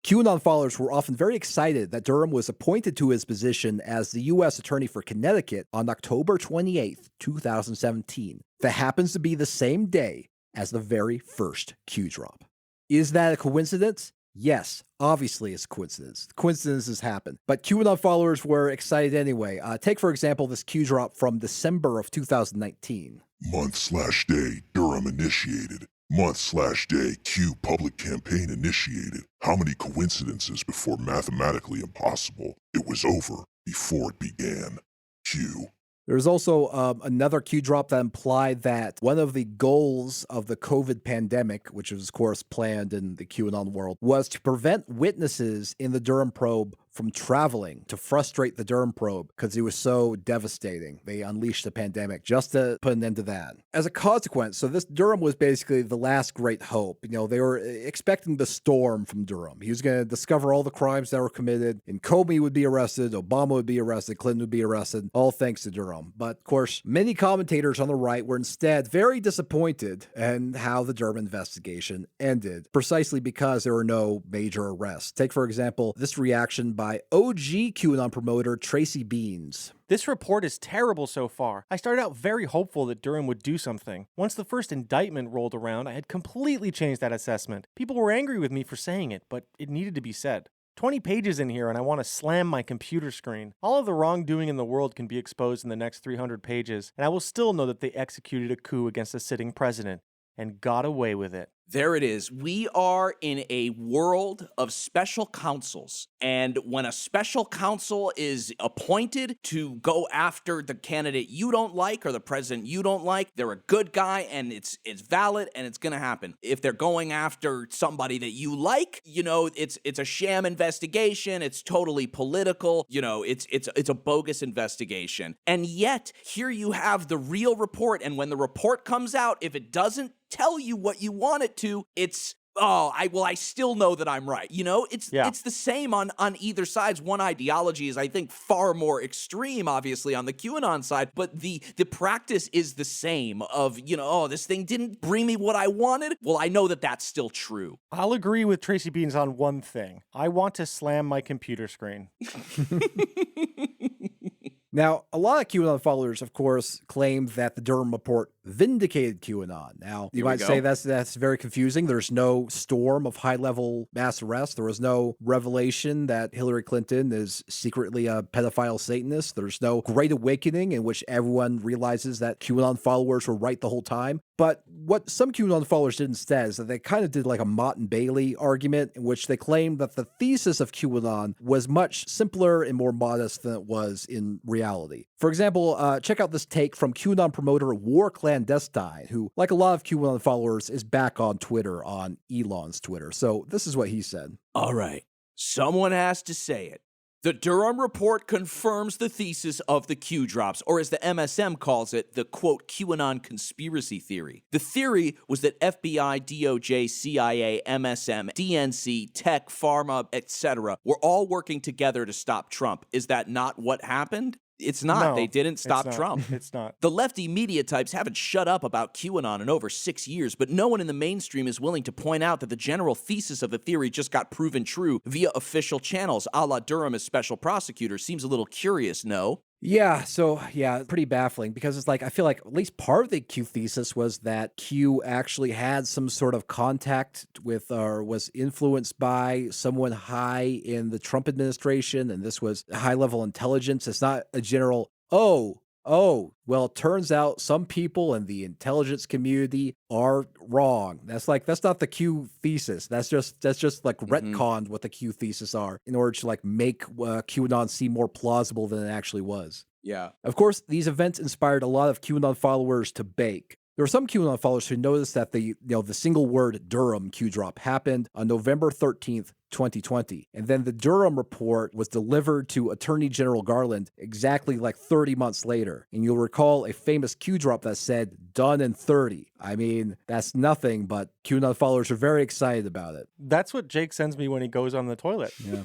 QAnon followers were often very excited that Durham was appointed to his position as the U.S. Attorney for Connecticut on October 28th, 2017. That happens to be the same day as the very first Q drop. Is that a coincidence? Yes, obviously it's a coincidence. Coincidences happen. But QAnon followers were excited anyway. Take, for example, this Q drop from December of 2019. Month/day Durham initiated. Month/day Q public campaign initiated. How many coincidences before mathematically impossible? It was over before it began. Q. There was also another Q drop that implied that one of the goals of the COVID pandemic, which was, of course, planned in the QAnon world, was to prevent witnesses in the Durham probe from traveling to frustrate the Durham probe because it was so devastating. They unleashed the pandemic just to put an end to that. As a consequence, so this Durham was basically the last great hope. They were expecting the storm from Durham. He was going to discover all the crimes that were committed, and Comey would be arrested, Obama would be arrested, Clinton would be arrested, all thanks to Durham. But of course, many commentators on the right were instead very disappointed in how the Durham investigation ended, precisely because there were no major arrests. Take, for example, this reaction by OG QAnon promoter Tracy Beans. This report is terrible so far. I started out very hopeful that Durham would do something. Once the first indictment rolled around, I had completely changed that assessment. People were angry with me for saying it, but it needed to be said. 20 pages in here and I want to slam my computer screen. All of the wrongdoing in the world can be exposed in the next 300 pages, and I will still know that they executed a coup against a sitting president and got away with it. There it is. We are in a world of special counsels. And when a special counsel is appointed to go after the candidate you don't like or the president you don't like, they're a good guy and it's valid and it's going to happen. If they're going after somebody that you like, it's a sham investigation. It's totally political. It's a bogus investigation. And yet here you have the real report. And when the report comes out, if it doesn't tell you what you want it to, it's I still know that I'm right. You know, it's the same on either sides. One ideology is, I think, far more extreme, obviously, on the QAnon side, but the practice is the same of, this thing didn't bring me what I wanted. Well, I know that that's still true. I'll agree with Tracy Beans on one thing. I want to slam my computer screen. Now, a lot of QAnon followers, of course, claim that the Durham report vindicated QAnon. Now, you might say that's very confusing. There's no storm of high-level mass arrests. There was no revelation that Hillary Clinton is secretly a pedophile Satanist. There's no great awakening in which everyone realizes that QAnon followers were right the whole time. But what some QAnon followers did instead is that they kind of did like a Mott and Bailey argument in which they claimed that the thesis of QAnon was much simpler and more modest than it was in reality. For example, check out this take from QAnon promoter War Clandestine, who, like a lot of QAnon followers, is back on Twitter, on Elon's Twitter. So this is what he said. All right, someone has to say it. The Durham report confirms the thesis of the Q drops, or as the MSM calls it, the quote, QAnon conspiracy theory. The theory was that FBI, DOJ, CIA, MSM, DNC, tech, pharma, etc. were all working together to stop Trump. Is that not what happened? It's not. No, they didn't stop Trump. It's not. The lefty media types haven't shut up about QAnon in over 6 years, but no one in the mainstream is willing to point out that the general thesis of the theory just got proven true via official channels, a la Durham as special prosecutor. Seems a little curious, no? Yeah, pretty baffling because it's like, I feel like at least part of the Q thesis was that Q actually had some sort of contact with or was influenced by someone high in the Trump administration, and this was high-level intelligence. It's not a general, well, it turns out some people in the intelligence community are wrong. That's not the Q thesis. That's just like retconned what the Q thesis are in order to like make QAnon seem more plausible than it actually was. Yeah. Of course, these events inspired a lot of QAnon followers to bake. There were some QAnon followers who noticed that the single word Durham Q drop happened on November 13th, 2020. And then the Durham report was delivered to Attorney General Garland exactly like 30 months later. And you'll recall a famous Q drop that said, done in 30. I mean, that's nothing, but QAnon followers are very excited about it. That's what Jake sends me when he goes on the toilet. Yeah.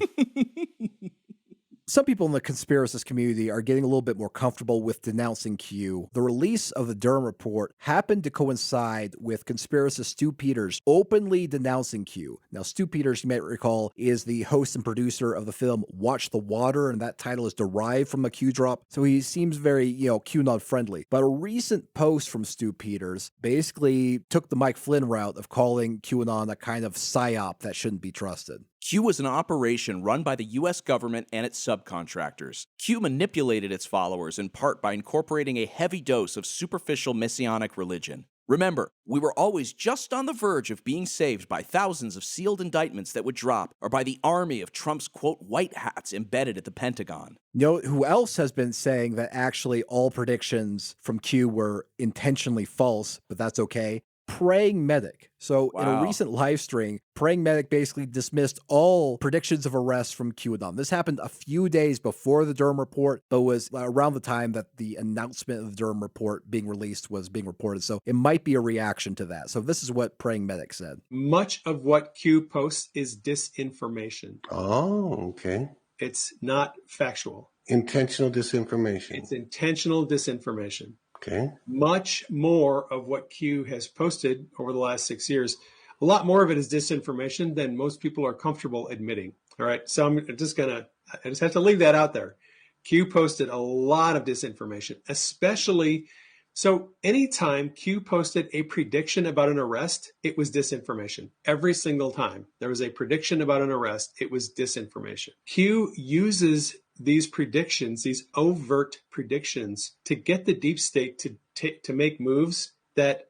Some people in the conspiracist community are getting a little bit more comfortable with denouncing Q. The release of the Durham report happened to coincide with conspiracist Stu Peters openly denouncing Q. Now, Stu Peters, you might recall, is the host and producer of the film Watch the Water, and that title is derived from a Q drop, so he seems very, QAnon friendly. But a recent post from Stu Peters basically took the Mike Flynn route of calling QAnon a kind of psyop that shouldn't be trusted. Q was an operation run by the U.S. government and its subcontractors. Q manipulated its followers in part by incorporating a heavy dose of superficial messianic religion. Remember, we were always just on the verge of being saved by thousands of sealed indictments that would drop, or by the army of Trump's, quote, white hats embedded at the Pentagon. You know who else has been saying that actually all predictions from Q were intentionally false, but that's okay? Praying Medic. So in a recent live stream, Praying Medic basically dismissed all predictions of arrests from QAnon. This happened a few days before the Durham report, but was around the time that the announcement of the Durham report being released was being reported. So it might be a reaction to that. So this is what Praying Medic said. Much of what Q posts is disinformation. Oh, okay. It's not factual. Intentional disinformation. It's intentional disinformation. Okay. Much more of what Q has posted over the last 6 years, a lot more of it is disinformation than most people are comfortable admitting. All right. So I just have to leave that out there. Q posted a lot of disinformation, especially. So anytime Q posted a prediction about an arrest, it was disinformation. Every single time there was a prediction about an arrest, it was disinformation. Q uses these predictions, these overt predictions, to get the deep state to make moves that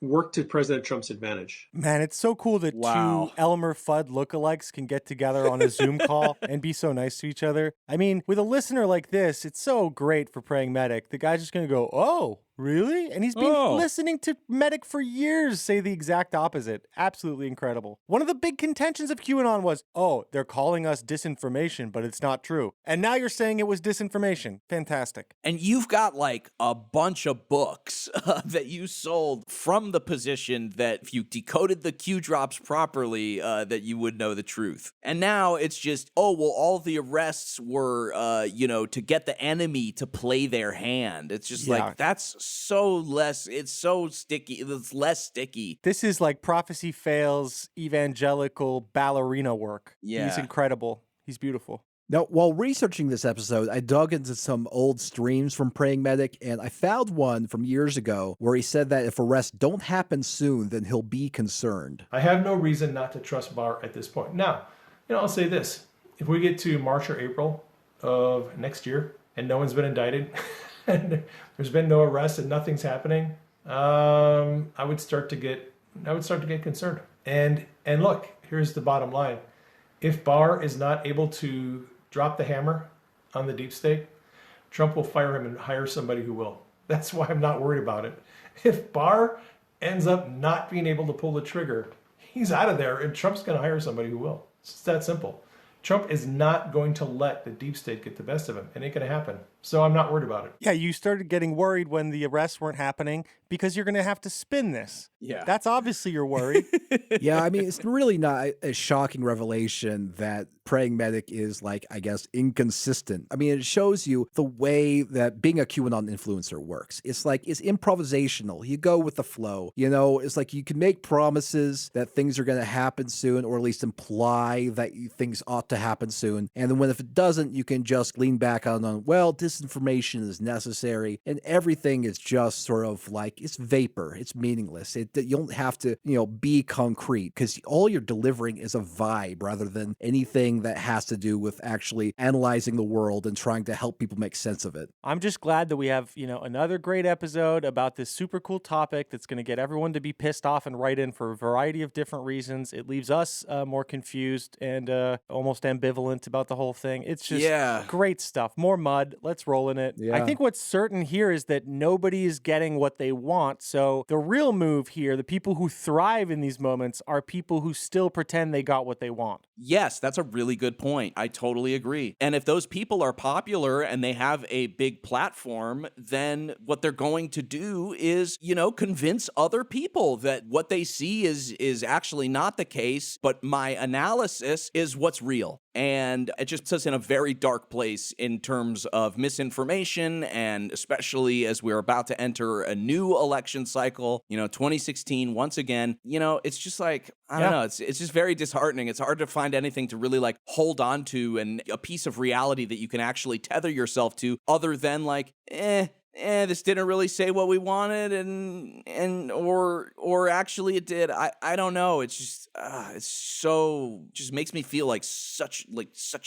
work to President Trump's advantage. Man, it's so cool that two Elmer Fudd lookalikes can get together on a Zoom call and be so nice to each other. I mean, with a listener like this, it's so great for Praying Medic. The guy's just going to go, oh, Really? And he's been listening to Medic for years say the exact opposite. Absolutely incredible. One of the big contentions of QAnon was, oh, they're calling us disinformation, but it's not true. And now you're saying it was disinformation. Fantastic. And you've got like a bunch of books that you sold from the position that if you decoded the Q drops properly, that you would know the truth. And now it's just, oh, well, all the arrests were, to get the enemy to play their hand. It's just like, that's it's so sticky. It's less sticky. This is like prophecy fails evangelical ballerina work. Yeah. He's incredible. He's beautiful. Now, while researching this episode, I dug into some old streams from Praying Medic, and I found one from years ago where he said that if arrests don't happen soon, then he'll be concerned. I have no reason not to trust Barr at this point. Now, I'll say this. If we get to March or April of next year and no one's been indicted and there's been no arrest and nothing's happening, I would start to get concerned. And look, here's the bottom line. If Barr is not able to drop the hammer on the deep state, Trump will fire him and hire somebody who will. That's why I'm not worried about it. If Barr ends up not being able to pull the trigger, he's out of there and Trump's going to hire somebody who will. It's just that simple. Trump is not going to let the deep state get the best of him. It ain't going to happen. So I'm not worried about it. Yeah, you started getting worried when the arrests weren't happening because you're going to have to spin this. Yeah. That's obviously your worry. Yeah, I mean, it's really not a shocking revelation that Praying Medic is, like, I guess, inconsistent. I mean, it shows you the way that being a QAnon influencer works. It's like, it's improvisational. You go with the flow. It's like you can make promises that things are going to happen soon, or at least imply that things ought to happen soon. And then if it doesn't, you can just lean back on, well, disinformation is necessary. And everything is just sort of like, it's vapor. It's meaningless. You don't have to, be concrete, because all you're delivering is a vibe rather than anything that has to do with actually analyzing the world and trying to help people make sense of it. I'm just glad that we have, another great episode about this super cool topic that's going to get everyone to be pissed off and write in for a variety of different reasons. It leaves us more confused and almost ambivalent about the whole thing. It's just great stuff. More mud. Let's roll in it. Yeah. I think what's certain here is that nobody is getting what they want. So the real move here, the people who thrive in these moments, are people who still pretend they got what they want. Yes, that's a really good point. I totally agree. And if those people are popular and they have a big platform, then what they're going to do is, convince other people that what they see is actually not the case, but my analysis is what's real. And it just puts us in a very dark place in terms of misinformation, and especially as we're about to enter a new election cycle, 2016, once again, it's just like, I don't know, it's just very disheartening. It's hard to find anything to really like hold on to, and a piece of reality that you can actually tether yourself to, other than like, this didn't really say what we wanted, or actually it did. I don't know. It's just it's so just makes me feel like such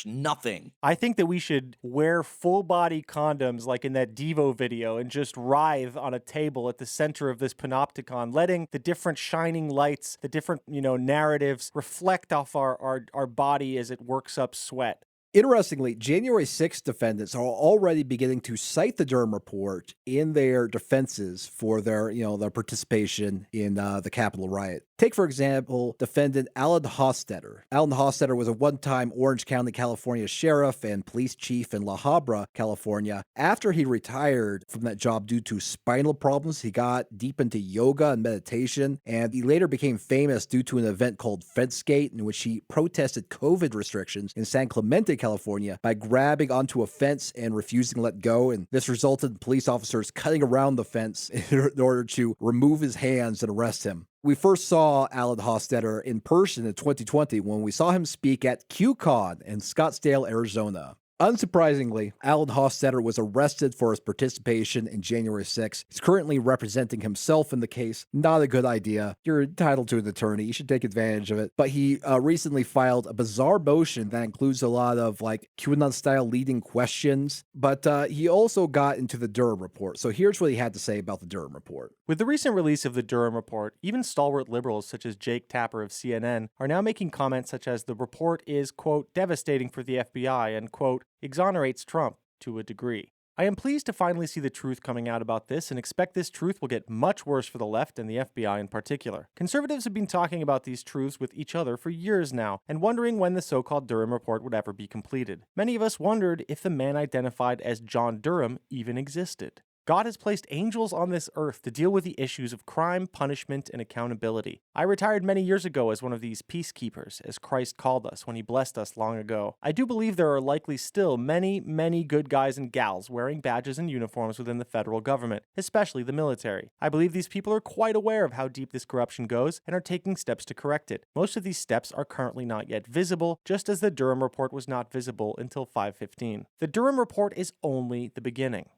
nothing. I think that we should wear full body condoms like in that Devo video and just writhe on a table at the center of this panopticon, letting the different shining lights, the different narratives reflect off our body as it works up sweat. Interestingly, January 6th defendants are already beginning to cite the Durham report in their defenses for their participation in the Capitol riot. Take, for example, defendant Alan Hostetter. Alan Hostetter was a one-time Orange County, California sheriff and police chief in La Habra, California. After he retired from that job due to spinal problems, he got deep into yoga and meditation, and he later became famous due to an event called Fencegate, in which he protested COVID restrictions in San Clemente, California, by grabbing onto a fence and refusing to let go, and this resulted in police officers cutting around the fence in order to remove his hands and arrest him. We first saw Alan Hostetter in person in 2020 when we saw him speak at QCon in Scottsdale, Arizona. Unsurprisingly, Alan Hostetter was arrested for his participation in January 6th. He's currently representing himself in the case. Not a good idea. You're entitled to an attorney. You should take advantage of it. But he recently filed a bizarre motion that includes a lot of QAnon-style leading questions. But he also got into the Durham report. So here's what he had to say about the Durham report. With the recent release of the Durham report, even stalwart liberals such as Jake Tapper of CNN are now making comments such as the report is, quote, devastating for the FBI and, quote, exonerates Trump to a degree. I am pleased to finally see the truth coming out about this and expect this truth will get much worse for the left and the FBI in particular. Conservatives have been talking about these truths with each other for years now and wondering when the so-called Durham report would ever be completed. Many of us wondered if the man identified as John Durham even existed. God has placed angels on this earth to deal with the issues of crime, punishment, and accountability. I retired many years ago as one of these peacekeepers, as Christ called us when he blessed us long ago. I do believe there are likely still many, many good guys and gals wearing badges and uniforms within the federal government, especially the military. I believe these people are quite aware of how deep this corruption goes and are taking steps to correct it. Most of these steps are currently not yet visible, just as the Durham report was not visible until 5/15. The Durham report is only the beginning.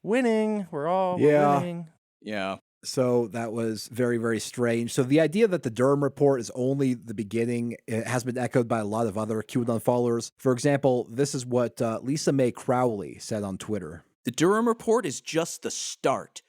Winning. We're winning. Yeah. So that was very, very strange. So the idea that the Durham report is only the beginning, it has been echoed by a lot of other QAnon followers. For example, this is what Lisa Mae Crowley said on Twitter. The Durham report is just the start.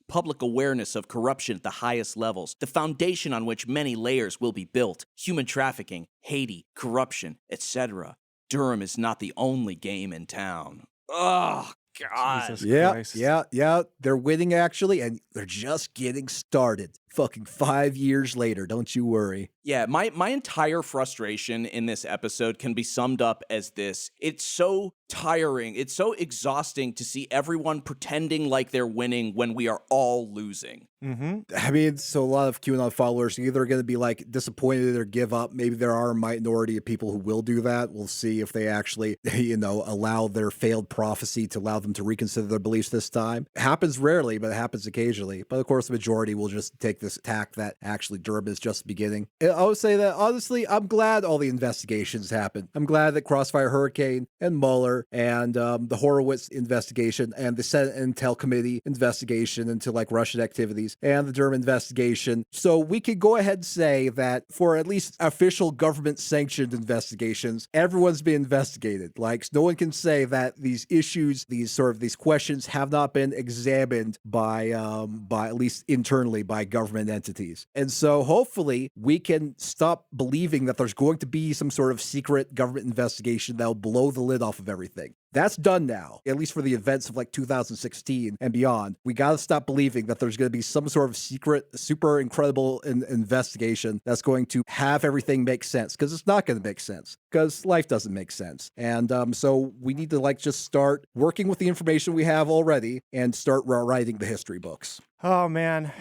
Public awareness of corruption at the highest levels, the foundation on which many layers will be built. Human trafficking, Haiti, corruption, etc. Durham is not the only game in town. Oh, God. Jesus Christ. Yeah. They're winning, actually, and they're just getting started. Fucking 5 years later, don't you worry. Yeah, my entire frustration in this episode can be summed up as this. It's so tiring. It's so exhausting to see everyone pretending like they're winning when we are all losing. I mean, so a lot of QAnon followers either going to be like disappointed or give up. Maybe there are a minority of people who will do that. We'll see if they actually, allow their failed prophecy to allow them to reconsider their beliefs this time. It happens rarely, but it happens occasionally. But of course, the majority will just take this tack that actually Durham is just beginning. I would say that, honestly, I'm glad all the investigations happened. I'm glad that Crossfire Hurricane and Mueller and the Horowitz investigation and the Senate Intel Committee investigation into Russian activities and the Durham investigation. So we could go ahead and say that for at least official government sanctioned investigations, everyone's been investigated. No one can say that these issues, these questions have not been examined by at least internally by government entities. And so hopefully we can stop believing that there's going to be some sort of secret government investigation that'll blow the lid off of everything. That's done now, at least for the events of 2016 and beyond. We got to stop believing that there's going to be some sort of secret, super incredible investigation that's going to have everything make sense, because it's not going to make sense, because life doesn't make sense. And so we need to just start working with the information we have already and start writing the history books. Oh, man.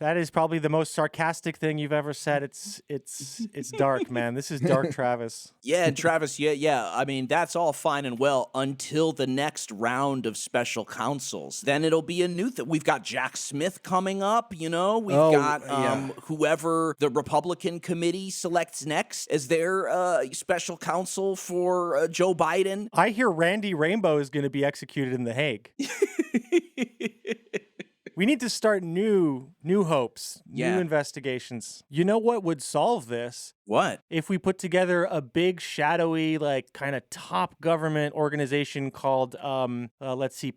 That is probably the most sarcastic thing you've ever said. It's dark, man. This is dark, Travis. Yeah, Travis, yeah. I mean, that's all fine and well until the next round of special counsels. Then it'll be a new thing. We've got Jack Smith coming up, We've got whoever the Republican committee selects next as their special counsel for Joe Biden. I hear Randy Rainbow is going to be executed in The Hague. We need to start new hopes, new investigations. You know what would solve this? What? If we put together a big, shadowy, kind of top government organization called,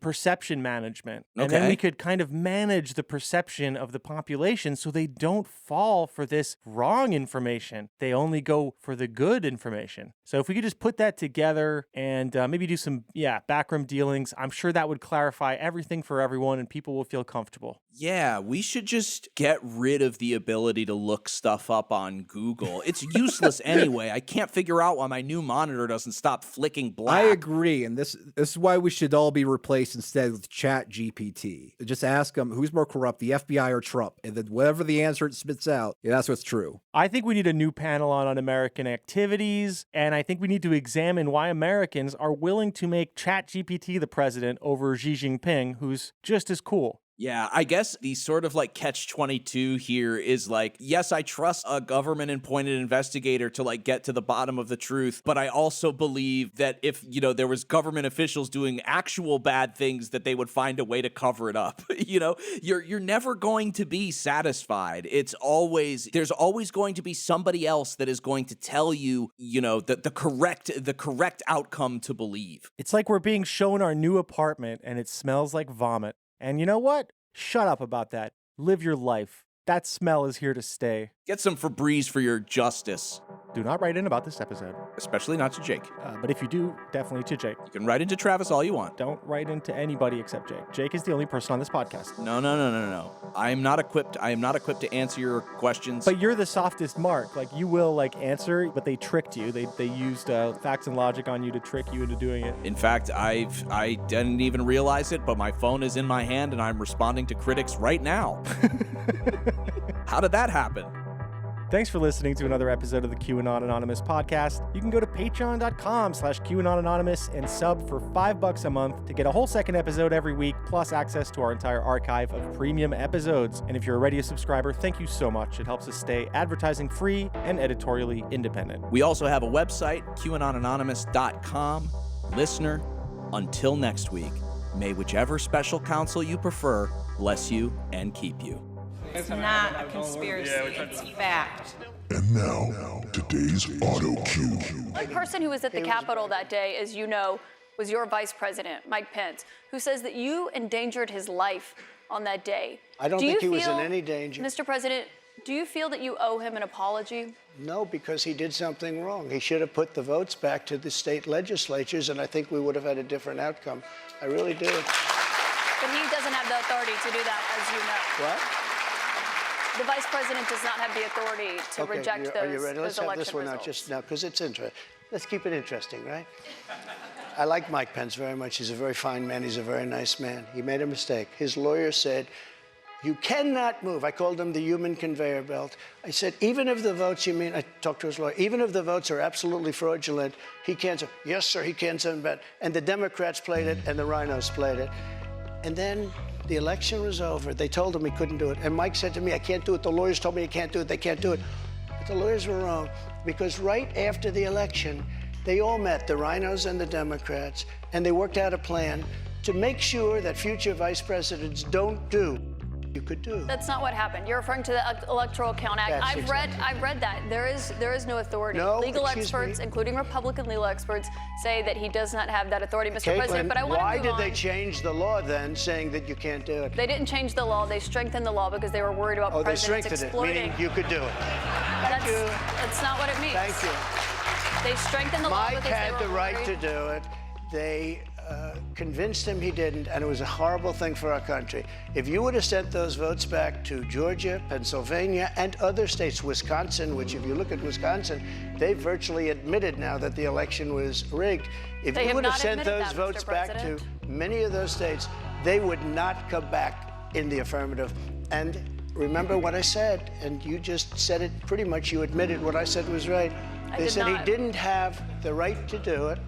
perception management. Okay. And then we could kind of manage the perception of the population so they don't fall for this wrong information. They only go for the good information. So if we could just put that together and maybe do some, backroom dealings, I'm sure that would clarify everything for everyone and people will feel comfortable. Yeah, we should just get rid of the ability to look stuff up on Google. It's useless anyway. I can't figure out why my new monitor doesn't stop flicking black. I agree, and this is why we should all be replaced instead with Chat GPT. Just ask them who's more corrupt, the FBI or Trump, and then whatever the answer it spits out, that's what's true. I think we need a new panel on un-American activities, and I think we need to examine why Americans are willing to make Chat GPT the president over Xi Jinping, who's just as cool. Yeah, I guess the sort of catch-22 here is yes, I trust a government-appointed investigator to get to the bottom of the truth, but I also believe that if, there was government officials doing actual bad things, that they would find a way to cover it up. You're never going to be satisfied. There's always going to be somebody else that is going to tell you, the correct outcome to believe. It's like we're being shown our new apartment and it smells like vomit. And you know what? Shut up about that. Live your life. That smell is here to stay. Get some Febreze for your justice. Do not write in about this episode. Especially not to Jake. But if you do, definitely to Jake. You can write into Travis all you want. Don't write into anybody except Jake. Jake is the only person on this podcast. No. I am not equipped to answer your questions. But you're the softest mark. Like, you will, answer, but they tricked you. They used facts and logic on you to trick you into doing it. In fact, I didn't even realize it, but my phone is in my hand and I'm responding to critics right now. How did that happen? Thanks for listening to another episode of the QAnon Anonymous podcast. You can go to patreon.com/QAnon Anonymous and sub for $5 a month to get a whole second episode every week, plus access to our entire archive of premium episodes. And if you're already a subscriber, thank you so much. It helps us stay advertising free and editorially independent. We also have a website, QAnonanonymous.com. Listener, until next week, may whichever special counsel you prefer bless you and keep you. It's not a conspiracy, it's fact. And now, today's auto cue. The person who was at the Capitol that day, as you know, was your vice president, Mike Pence, who says that you endangered his life on that day. I don't think he was in any danger. Mr. President, do you feel that you owe him an apology? No, because he did something wrong. He should have put the votes back to the state legislatures, and I think we would have had a different outcome. I really do. But he doesn't have the authority to do that, as you know. What? The vice president does not have the authority to reject those Are you ready? Let's have this one results. out just now, because it's interesting. Let's keep it interesting, right? I like Mike Pence very much. He's a very fine man. He's a very nice man. He made a mistake. His lawyer said, you cannot move. I called him the human conveyor belt. I said, even if the votes, I talked to his lawyer, even if the votes are absolutely fraudulent, he can't say, yes, sir, he can't send back. And the Democrats played it, and the rhinos played it. And then the election was over. They told him he couldn't do it. And Mike said to me, I can't do it. The lawyers told me he can't do it. They can't do it. But the lawyers were wrong, because right after the election, they all met, the rhinos and the Democrats, and they worked out a plan to make sure that future vice presidents don't do you could do. That's not what happened. You're referring to the Electoral Count Act. I've read that. There is no authority. No, legal experts, including Republican legal experts, say that he does not have that authority, Mr. President. But I want to move on. Why did they change the law then, saying that you can't do it? They didn't change the law. They strengthened the law because they were worried about presidents exploiting. Meaning you could do it. That's not what it means. Thank you. They strengthened the law because they were Mike had the right to do it. They convinced him he didn't, and it was a horrible thing for our country. If you would have sent those votes back to Georgia, Pennsylvania, and other states, Wisconsin, which if you look at Wisconsin, they virtually admitted now that the election was rigged. If you would have sent those votes back to many of those states, they would not come back in the affirmative. And remember what I said, and you just said it pretty much, you admitted what I said was right. They said he didn't have the right to do it.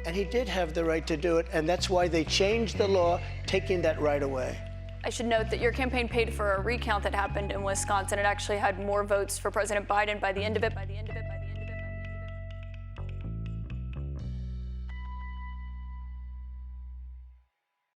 And he did have the right to do it, and that's why they changed the law, taking that right away. I should note that your campaign paid for a recount that happened in Wisconsin. It actually had more votes for President Biden by the end of it.